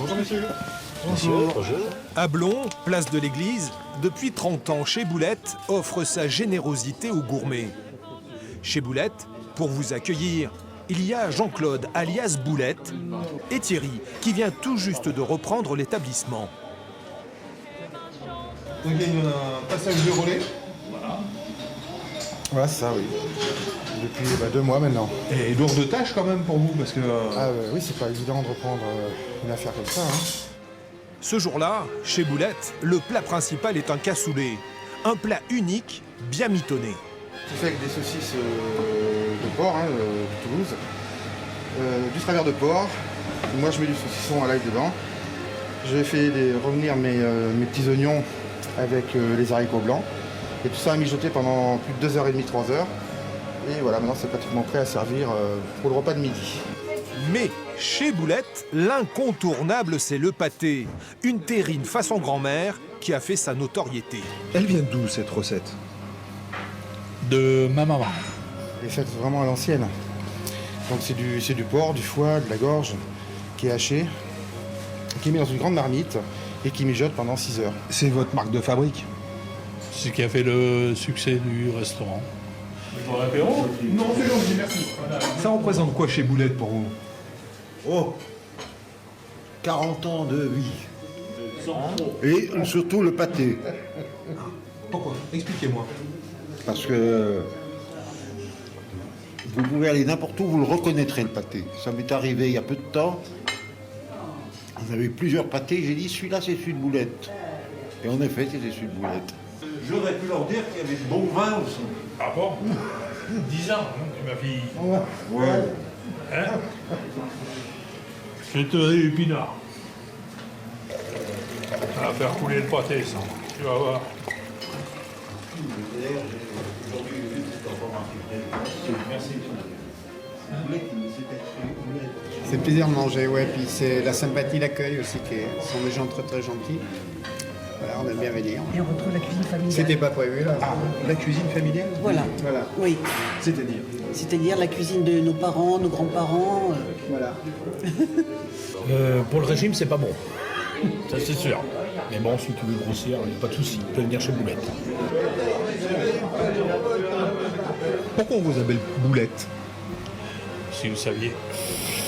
Bonjour monsieur. Bonjour. À Blon, place de l'église, depuis 30 ans, Chez Boulette offre sa générosité aux gourmets. Chez Boulette, pour vous accueillir, il y a Jean-Claude, alias Boulette, et Thierry, qui vient tout juste de reprendre l'établissement. Donc il y a un passage de relais. Voilà, c'est ça, oui. Depuis 2 mois maintenant. Et lourde tâche quand même pour vous, parce que... Oui, c'est pas évident de reprendre une affaire comme ça. Ce jour-là, chez Boulette, le plat principal est un cassoulet. Un plat unique, bien mitonné. C'est fait avec des saucisses de porc, de Toulouse, du travers de porc. Moi, je mets du saucisson à l'ail dedans. J'ai fait revenir mes petits oignons avec les haricots blancs. Et tout ça à mijoter pendant plus de 2h30, 3h. Et voilà, maintenant c'est pratiquement prêt à servir pour le repas de midi. Mais chez Boulette, l'incontournable, c'est le pâté. Une terrine façon grand-mère qui a fait sa notoriété. Elle vient d'où cette recette? De ma maman. Elle est faite vraiment à l'ancienne. Donc c'est du porc, du foie, de la gorge qui est haché, qui est mis dans une grande marmite et qui mijote pendant 6 heures. C'est votre marque de fabrique? C'est ce qui a fait le succès du restaurant. Pour l'apéro? Non, c'est gentil, merci. Ça représente quoi chez Boulette pour vous? Oh, 40 ans de vie. Et surtout le pâté. Pourquoi? Expliquez-moi. Parce que vous pouvez aller n'importe où, vous le reconnaîtrez le pâté. Ça m'est arrivé il y a peu de temps. On avait plusieurs pâtés, j'ai dit celui-là c'est celui de Boulette. Et en effet c'était celui de Boulette. J'aurais pu leur dire qu'il y avait de bons vins aussi. Ah bon 10 ans, ma fille. Ouais. Hein Je te donner l'épinard. Ça va faire couler le pâté, ça. Tu vas voir. C'est le plaisir de manger, ouais. Puis c'est la sympathie, l'accueil aussi, ce sont des gens très très gentils. Voilà, on aime bien venir. Et on retrouve la cuisine familiale. C'était pas prévu là. Ah, la cuisine familiale? Voilà. Voilà. Oui. C'est-à-dire? C'est-à-dire la cuisine de nos parents, nos grands-parents. Voilà. Pour le régime, c'est pas bon. Ça, c'est sûr. Mais bon, si tu veux grossir, il n'y a pas de souci. Tu peux venir chez Boulette. Pourquoi on vous appelle Boulette? Si vous saviez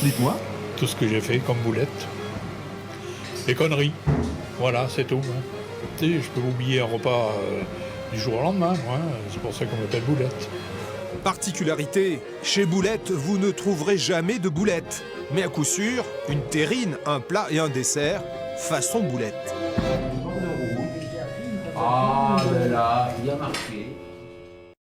Dites-moi. tout ce que j'ai fait comme boulette. Les conneries. Voilà, c'est tout. Hein. Tu sais, je peux oublier un repas du jour au lendemain. Moi, hein. C'est pour ça qu'on m'appelle boulette. Particularité, chez Boulette, vous ne trouverez jamais de boulettes. Mais à coup sûr, une terrine, un plat et un dessert, façon Boulette. Ah, là, il a marqué.